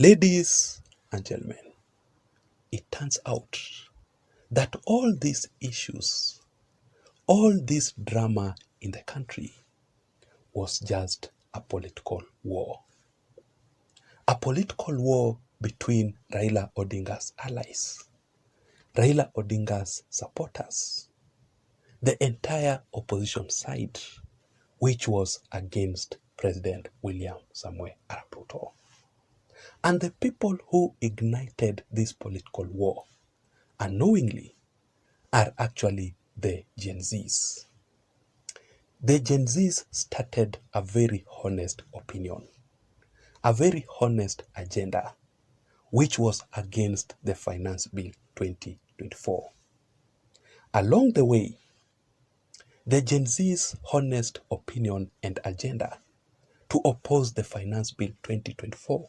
Ladies and gentlemen, it turns out that all these issues, all this drama in the country was just a political war. A political war between Raila Odinga's allies, Raila Odinga's supporters, the entire opposition side, which was against President William Samoei Arap Ruto. And the people who ignited this political war unknowingly are actually the Gen Zs. The Gen Zs started a very honest opinion, a very honest agenda, which was against the Finance Bill 2024. Along the way, the Gen Z's honest opinion and agenda to oppose the Finance Bill 2024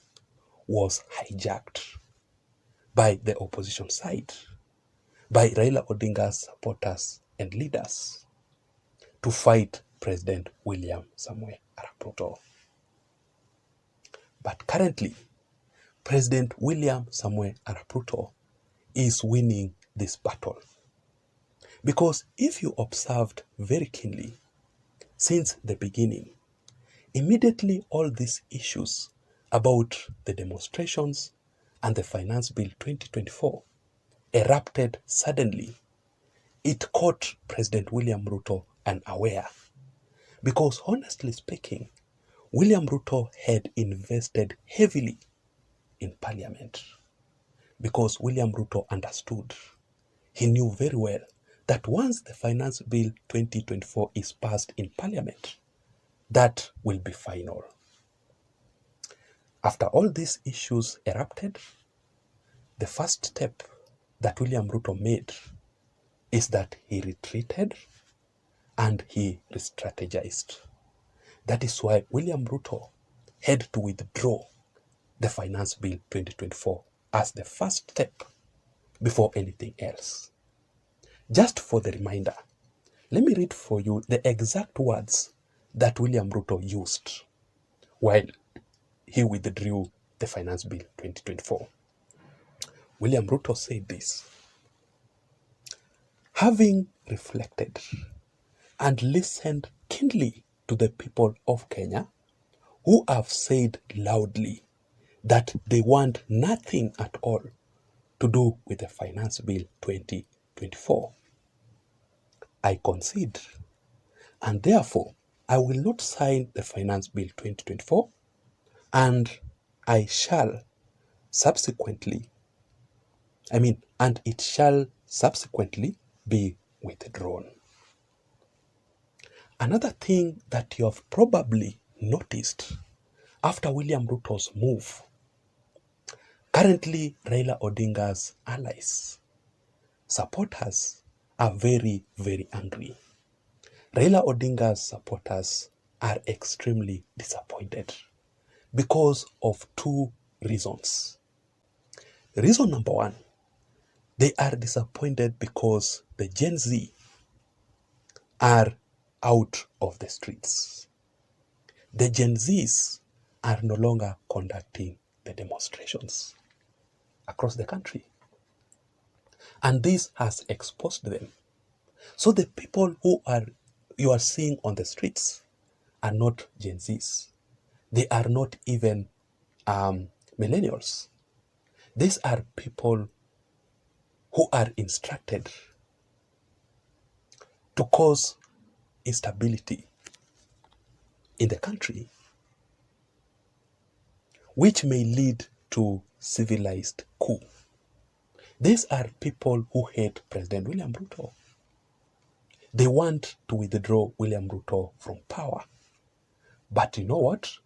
was hijacked by the opposition side, by Raila Odinga's supporters and leaders to fight President William Samoei Arap Ruto. But currently, President William Samoei Arap Ruto is winning this battle. Because if you observed very keenly, since the beginning, immediately all these issues about the demonstrations and the Finance Bill 2024 erupted suddenly. It caught President William Ruto unaware. Because honestly speaking, William Ruto had invested heavily in Parliament. Because William Ruto understood, he knew very well that once the Finance Bill 2024 is passed in Parliament, that will be final. After all these issues erupted, the first step that William Ruto made is that he retreated and he re-strategized. That is why William Ruto had to withdraw the Finance Bill 2024 as the first step before anything else. Just for the reminder, let me read for you the exact words that William Ruto used while he withdrew the Finance Bill 2024. William Ruto said this: "Having reflected and listened keenly to the people of Kenya, who have said loudly that they want nothing at all to do with the Finance Bill 2024, I concede, and therefore I will not sign the Finance Bill 2024, and it shall subsequently be withdrawn." Another thing that you have probably noticed after William Ruto's move, currently Raila Odinga's allies, supporters are very, very angry. Raila Odinga's supporters are extremely disappointed because of two reasons. Reason number one, they are disappointed because the Gen Z are out of the streets. The Gen Zs are no longer conducting the demonstrations across the country. And this has exposed them. So the people who you are seeing on the streets are not Gen Zs. They are not even millennials. These are people who are instructed to cause instability in the country, which may lead to civilized coup. These are people who hate President William Ruto. They want to withdraw William Ruto from power. But you know what?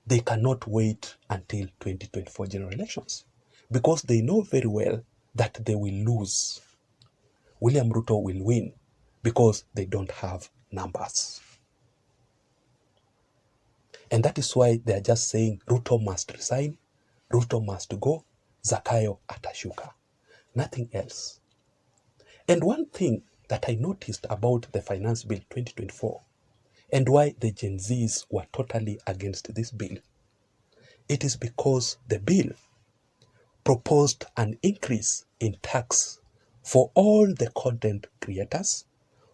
They cannot wait until 2024 general elections because they know very well that they will lose. William Ruto will win because they don't have numbers. And that is why they are just saying Ruto must resign, Ruto must go, Zakayo atashuka. Nothing else. And one thing that I noticed about the Finance Bill 2024 and why the Gen Zs were totally against this bill It is because the bill proposed an increase in tax for all the content creators,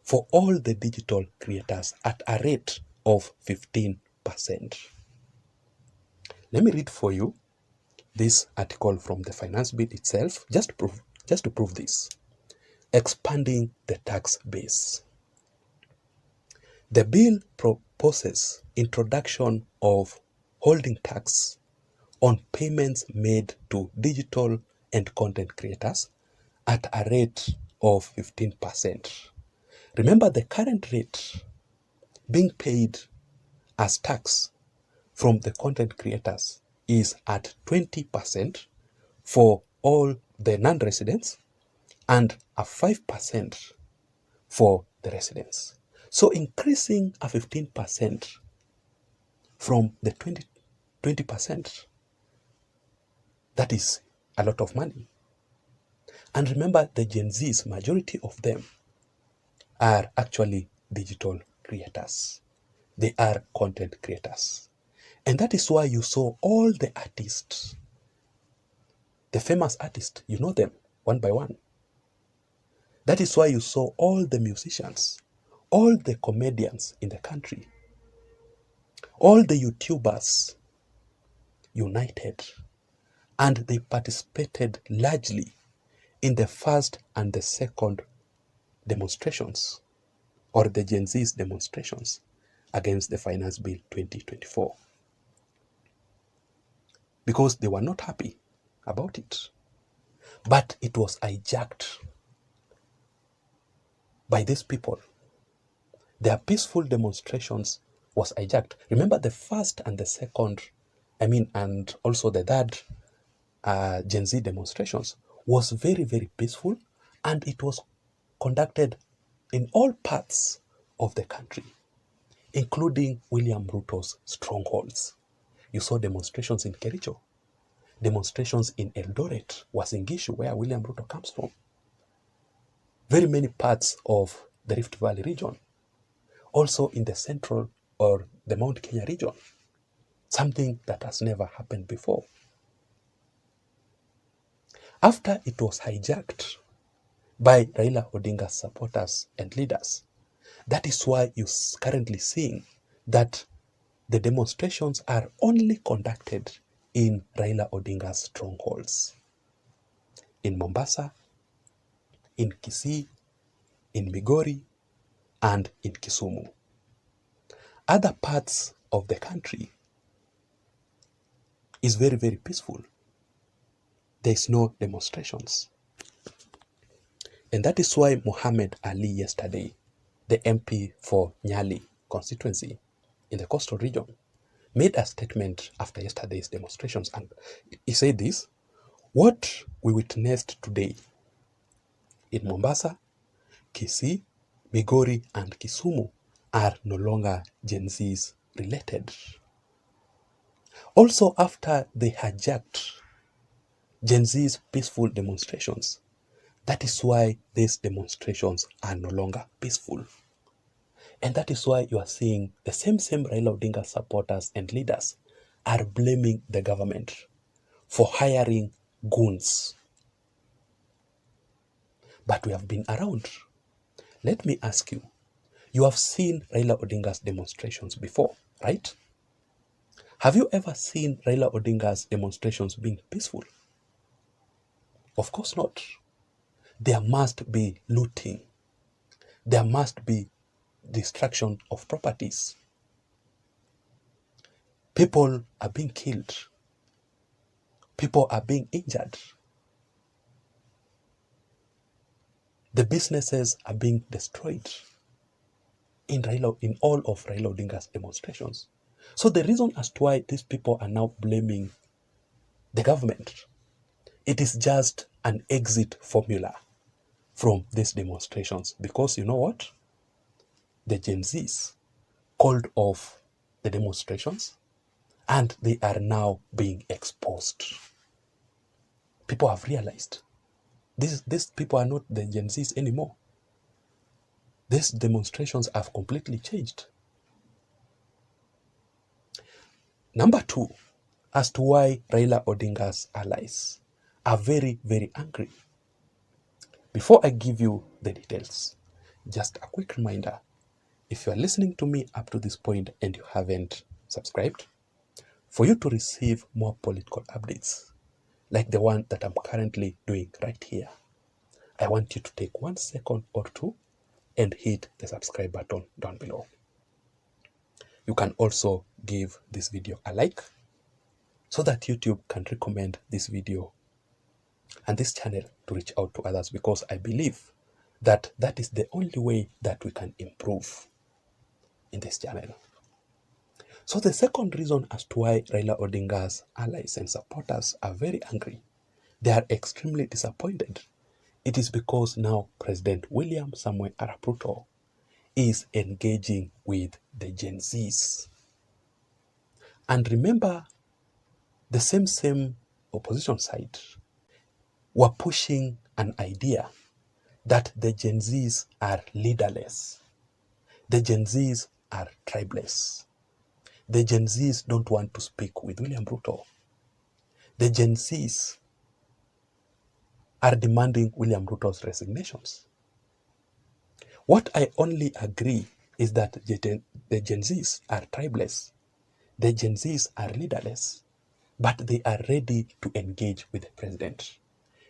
for all the digital creators at a rate of 15%. Let me read for you this article from the finance bill itself, just to prove this. Expanding the tax base. The bill proposes introduction of holding tax on payments made to digital and content creators at a rate of 15%. Remember, the current rate being paid as tax from the content creators is at 20% for all the non-residents and a 5% for the residents. So increasing a 15% from the 20%, that is a lot of money. And remember, the Gen Zs, majority of them are actually digital creators. They are content creators. And that is why you saw all the artists, the famous artists, you know them one by one. That is why you saw all the musicians, all the comedians in the country, all the YouTubers united, and they participated largely in the first and the second demonstrations, or the Gen Z's demonstrations against the Finance Bill 2024, because they were not happy about it. But it was hijacked by these people. Their peaceful demonstrations was hijacked. Remember, the first and the second, and also the third Gen Z demonstrations was very, very peaceful, and it was conducted in all parts of the country, including William Ruto's strongholds. You saw demonstrations in Kericho, demonstrations in Eldoret, Uasin Gishu, where William Ruto comes from. Very many parts of the Rift Valley region, also in the central or the Mount Kenya region, something that has never happened before. After it was hijacked by Raila Odinga's supporters and leaders, that is why you're currently seeing that the demonstrations are only conducted in Raila Odinga's strongholds. In Mombasa, in Kisii, in Migori, and in Kisumu. Other parts of the country is very, very peaceful. There is no demonstrations. And that is why Mohammed Ali yesterday, the MP for Nyali constituency in the coastal region, made a statement after yesterday's demonstrations. And he said this: what we witnessed today in Mombasa, Kisii, Migori, and Kisumu are no longer Gen Z's related. Also, after they hijacked Gen Z's peaceful demonstrations, that is why these demonstrations are no longer peaceful. And that is why you are seeing the same Raila Odinga supporters and leaders are blaming the government for hiring goons. But we have been around. Let me ask you, you have seen Raila Odinga's demonstrations before, right? Have you ever seen Raila Odinga's demonstrations being peaceful? Of course not. There must be looting. There must be destruction of properties. People are being killed. People are being injured. The businesses are being destroyed in all of Raila Odinga's demonstrations. So the reason as to why these people are now blaming the government, it is just an exit formula from these demonstrations. Because you know what? The Gen Zs called off the demonstrations and they are now being exposed. People have realized these people are not the Gen Zs anymore. These demonstrations have completely changed. Number two, as to why Raila Odinga's allies are very, very angry. Before I give you the details, just a quick reminder, if you are listening to me up to this point and you haven't subscribed, for you to receive more political updates, like the one that I'm currently doing right here, I want you to take 1 second or two and hit the subscribe button down below. You can also give this video a like so that YouTube can recommend this video and this channel to reach out to others, because I believe that that is the only way that we can improve in this channel. So the second reason as to why Raila Odinga's allies and supporters are very angry, they are extremely disappointed, it is because now President William Samoei Arap Ruto is engaging with the Gen Zs. And remember, the same opposition side were pushing an idea that the Gen Zs are leaderless. The Gen Zs are tribeless. The Gen Zs don't want to speak with William Ruto. The Gen Zs are demanding William Ruto's resignations. What I only agree is that the Gen Zs are tribeless. The Gen Zs are leaderless, but they are ready to engage with the president.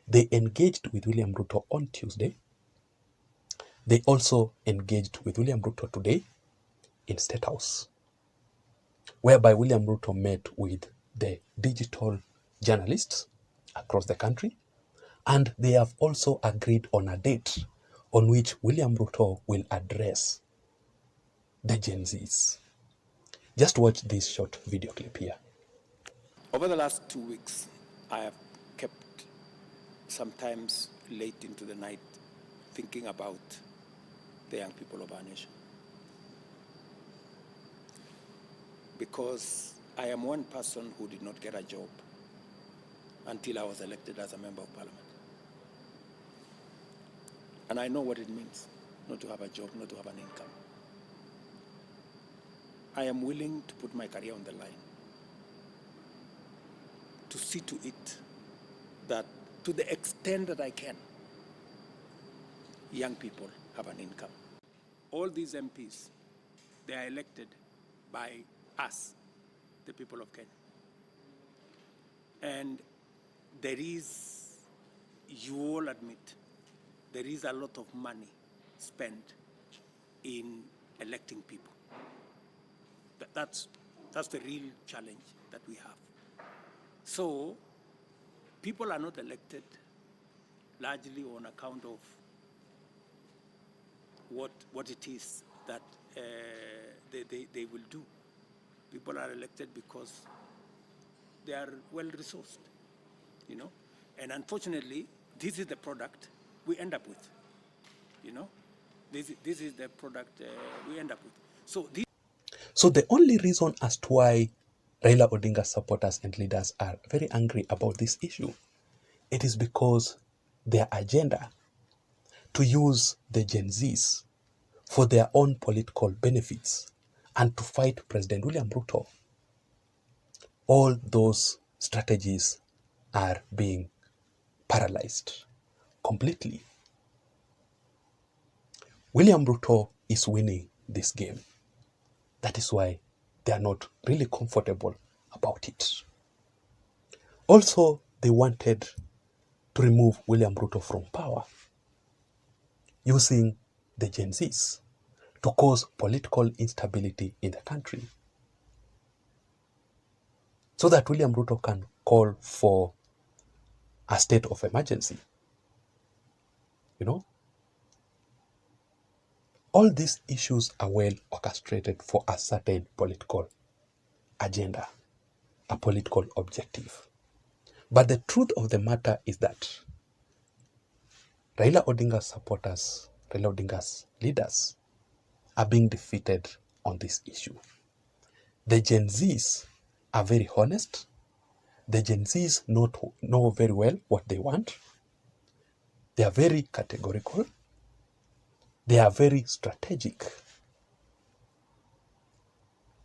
They engaged with William Ruto on Tuesday. They also engaged with William Ruto today in State House, whereby William Ruto met with the digital journalists across the country, and they have also agreed on a date on which William Ruto will address the Gen Zs. Just watch this short video clip here. Over the last 2 weeks, I have kept sometimes late into the night thinking about the young people of our nation. Because I am one person who did not get a job until I was elected as a member of parliament. And I know what it means not to have a job, not to have an income. I am willing to put my career on the line to see to it that, to the extent that I can, young people have an income. All these MPs, they are elected by us, the people of Kenya. And there is, you all admit, there is a lot of money spent in electing people. That's the real challenge that we have. So people are not elected largely on account of what it is that they will do. People are elected because they are well-resourced, you know. And unfortunately, this is the product we end up with, you know. This is the product we end up with. So the only reason as to why Raila Odinga's supporters and leaders are very angry about this issue, it is because their agenda to use the Gen Zs for their own political benefits and to fight President William Ruto, all those strategies are being paralyzed completely. William Ruto is winning this game. That is why they are not really comfortable about it. Also, they wanted to remove William Ruto from power using the Gen Zs to cause political instability in the country, so that William Ruto can call for a state of emergency. You know, all these issues are well orchestrated for a certain political agenda, a political objective. But the truth of the matter is that Raila Odinga's supporters, Raila Odinga's leaders are being defeated on this issue. The Gen Zs are very honest. The Gen Zs know very well what they want. They are very categorical. They are very strategic.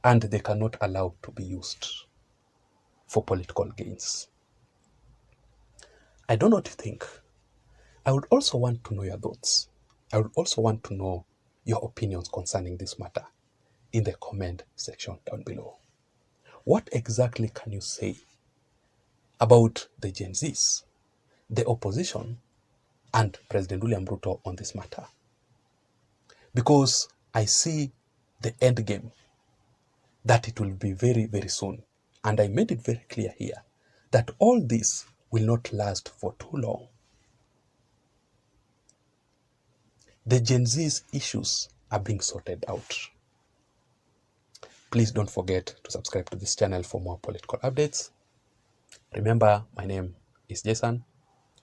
And they cannot allow to be used for political gains. I don't know what you think. I would also want to know your thoughts. I would also want to know your opinions concerning this matter in the comment section down below. What exactly can you say about the Gen Zs, the opposition, and President William Ruto on this matter? Because I see the end game, that it will be very, very soon. And I made it very clear here that all this will not last for too long. The Gen Z's issues are being sorted out. Please don't forget to subscribe to this channel for more political updates. Remember, my name is Jason.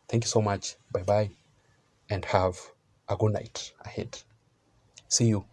Thank you so much. Bye-bye. And have a good night ahead. See you